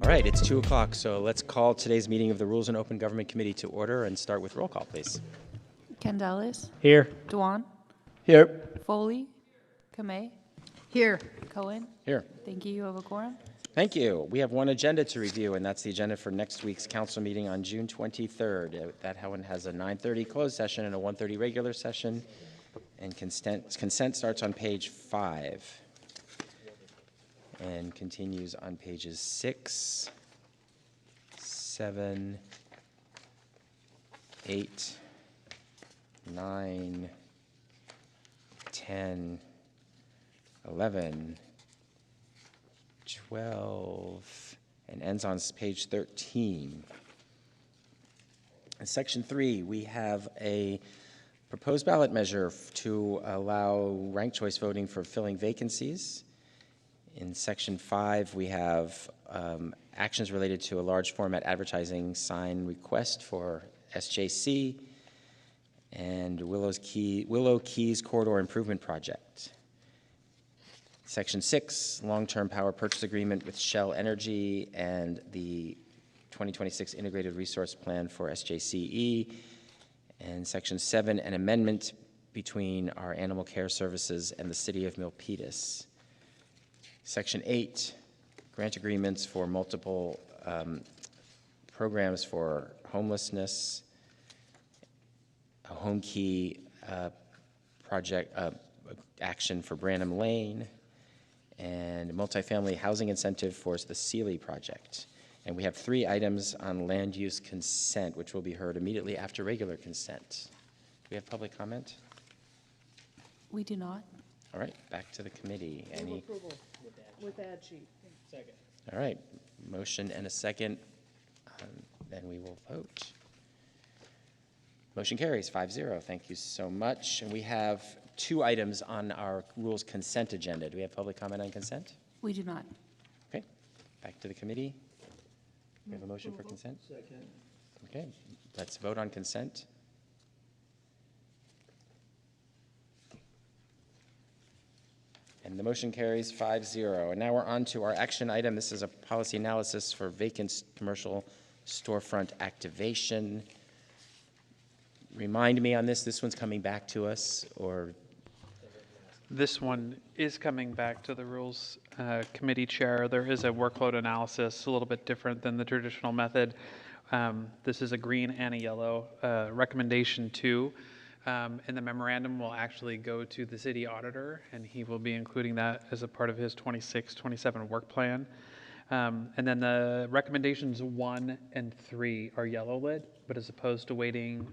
All right, it's 2 o'clock, so let's call today's meeting of the Rules and Open Government Committee to order and start with roll call, please. Candelis. Here. Duan. Here. Foley. Kamei. Here. Cohen. Here. Thank you. You have a quorum. Thank you. We have one agenda to review, and that's the agenda for next week's council meeting on June 23rd. That one has a 9:30 closed session and a 1:30 regular session, and consent starts on page 5 and continues on pages 6, 7, 8, 9, 10, 11, 12, and ends on page 13. In section 3, we have a proposed ballot measure to allow ranked choice voting for filling vacancies. In section 5, we have actions related to a large format advertising sign request for SJC and Willow Keys Corridor Improvement Project. Section 6, long-term power purchase agreement with Shell Energy and the 2026 Integrated Resource Plan for SJCE. And Section 7, an amendment between our animal care services and the city of Milpitas. Section 8, grant agreements for multiple programs for homelessness, a home key project action for Branham Lane, and multifamily housing incentive for the Sealy project. And we have 3 items on land use consent, which will be heard immediately after regular consent. Do we have public comment? We do not. All right, back to the committee. Move approval with ad sheet. Second. All right, motion and a second. Then we will vote. Motion carries 5-0. Thank you so much. And we have 2 items on our rules consent agenda. Do we have public comment on consent? We do not. Okay, back to the committee. We have a motion for consent? Second. Okay, let's vote on consent. And the motion carries 5-0. And now we're on to our action item. This is a policy analysis for vacant commercial storefront activation. Remind me on this one's coming back to us, or? This one is coming back to the Rules Committee Chair. There is a workload analysis, a little bit different than the traditional method. This is a green and a yellow. Recommendation 2 in the memorandum will actually go to the city auditor, and he will be including that as a part of his 26-27 work plan. And then the recommendations 1 and 3 are yellow lit, but as opposed to waiting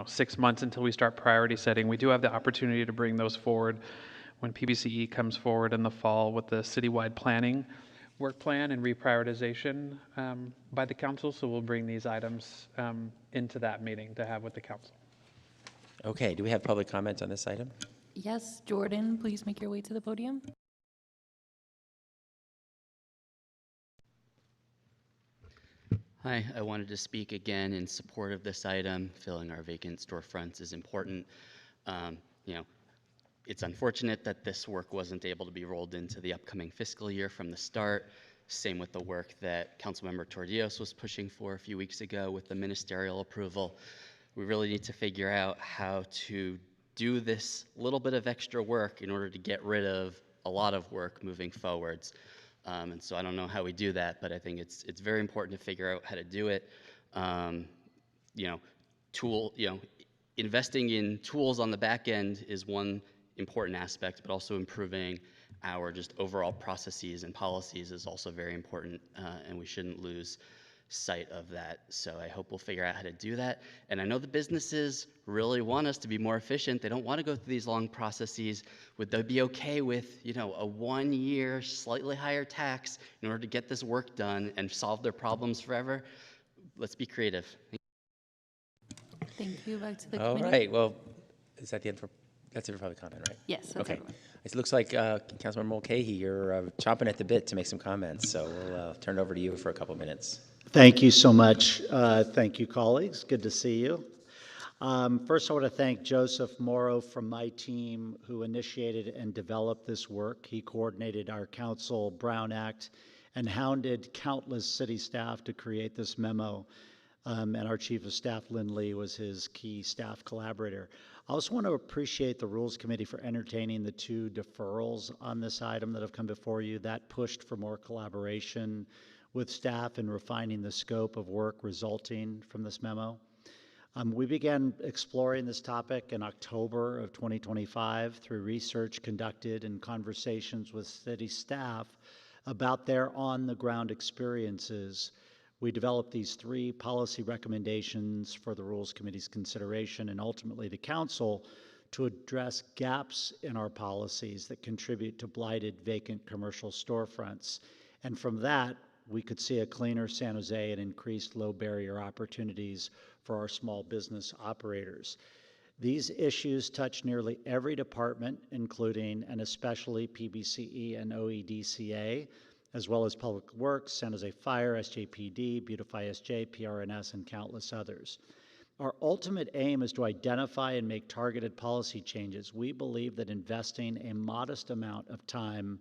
6 months until we start priority setting, we do have the opportunity to bring those forward when PBCE comes forward in the fall with the citywide planning work plan and reprioritization by the council. So we'll bring these items into that meeting to have with the council. Okay, do we have public comment on this item? Yes, Jordan, please make your way to the podium. Hi, I wanted to speak again in support of this item. Filling our vacant storefronts is important. It's unfortunate that this work wasn't able to be rolled into the upcoming fiscal year from the start. Same with the work that Councilmember Tordios was pushing for a few weeks ago with the ministerial approval. We really need to figure out how to do this little bit of extra work in order to get rid of a lot of work moving forwards. And so I don't know how we do that, but I think it's very important to figure out how to do it. Investing in tools on the back end is one important aspect, but also improving our just overall processes and policies is also very important, and we shouldn't lose sight of that. So I hope we'll figure out how to do that. And I know the businesses really want us to be more efficient. They don't want to go through these long processes. Would they be okay with, a 1-year, slightly higher tax in order to get this work done and solve their problems forever? Let's be creative. Thank you. Back to the All committee. right, well, is that the end for, that's it for public comment, right? Yes, that's Okay. everyone. It looks like Councilmember Mulcahy, you're chomping at the bit to make some comments, so we'll turn it over to you for a couple minutes. Thank you so much. Thank you, colleagues. Good to see you. First, I want to thank Joseph Morrow from my team who initiated and developed this work. He coordinated our Council Brown Act and hounded countless city staff to create this memo. And our Chief of Staff, Lynn Lee, was his key staff collaborator. I also want to appreciate the Rules Committee for entertaining the 2 deferrals on this item that have come before you. That pushed for more collaboration with staff in refining the scope of work resulting from this memo. We began exploring this topic in October of 2025 through research conducted and conversations with city staff about their on-the-ground experiences. We developed these 3 policy recommendations for the Rules Committee's consideration and ultimately the Council to address gaps in our policies that contribute to blighted vacant commercial storefronts. And from that, we could see a cleaner San Jose and increased low barrier opportunities for our small business operators. These issues touch nearly every department, including and especially PBCE and OEDCA, as well as Public Works, San Jose Fire, SJPD, Beautify SJ, PRNS, and countless others. Our ultimate aim is to identify and make targeted policy changes. We believe that investing a modest amount of time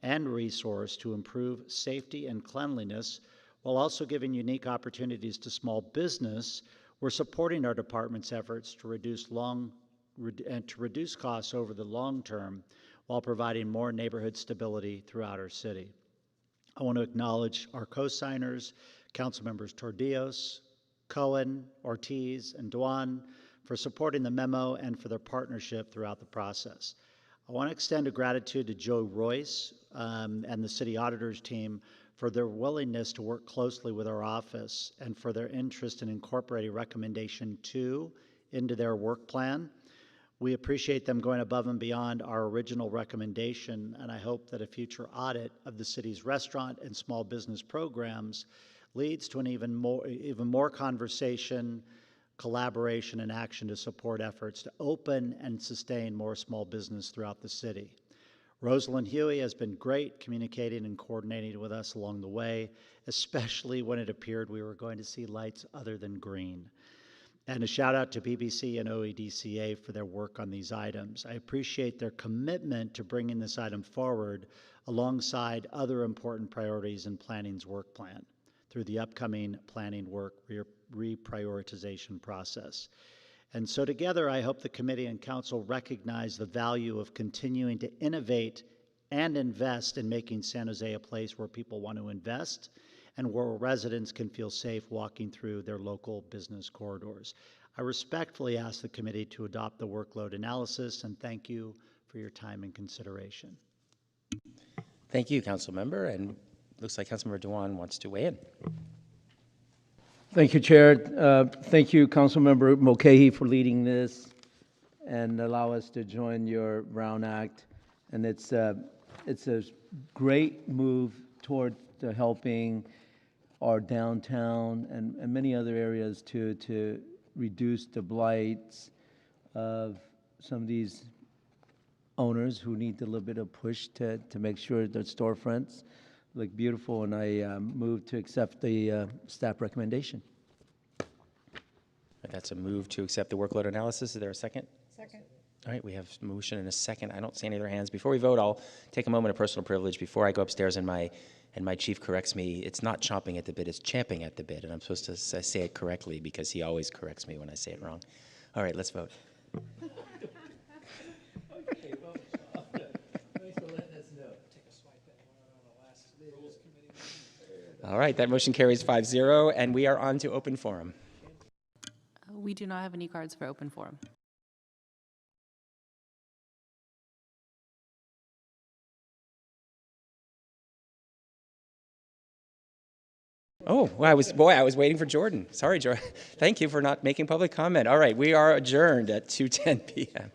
and resource to improve safety and cleanliness, while also giving unique opportunities to small business, we're supporting our department's efforts to reduce costs over the long term while providing more neighborhood stability throughout our city. I want to acknowledge our co-signers, Council Members Tordillos, Cohen, Ortiz, and Duan for supporting the memo and for their partnership throughout the process. I want to extend a gratitude to Joe Royce and the City Auditor's team for their willingness to work closely with our office and for their interest in incorporating Recommendation 2 into their work plan. We appreciate them going above and beyond our original recommendation, and I hope that a future audit of the city's restaurant and small business programs leads to an even more conversation, collaboration, and action to support efforts to open and sustain more small business throughout the city. Rosalind Huey has been great communicating and coordinating with us along the way, especially when it appeared we were going to see lights other than green. And a shout out to BBC and OEDCA for their work on these items. I appreciate their commitment to bringing this item forward alongside other important priorities in planning's work plan through the upcoming planning work reprioritization process. And so together, I hope the committee and council recognize the value of continuing to innovate and invest in making San Jose a place where people want to invest and where residents can feel safe walking through their local business corridors. I respectfully ask the committee to adopt the workload analysis, and thank you for your time and consideration. Thank you, Council Member, and looks like Councilmember Dewan wants to weigh in. Thank you, Chair. Thank you, Councilmember Mulcahy, for leading this and allow us to join your Brown Act. And it's a great move toward helping our downtown and many other areas to reduce the blights of some of these owners who need a little bit of push to make sure their storefronts look beautiful. And I move to accept the staff recommendation. That's a move to accept the workload analysis. Is there a second? Second. All right, we have a motion and a second. I don't see any other hands. Before we vote, I'll take a moment of personal privilege before I go upstairs and my chief corrects me. It's not chomping at the bit, it's champing at the bit, and I'm supposed to say it correctly because he always corrects me when I say it wrong. All right, let's vote. Okay, well, thanks for letting us know. Take a swipe at one on the last Rules Committee. All right, that motion carries 5-0, and we are on to open forum. We do not have any cards for open forum. Oh, well, I was waiting for Jordan. Sorry, Jordan. Thank you for not making public comment. All right, we are adjourned at 2:10 p.m.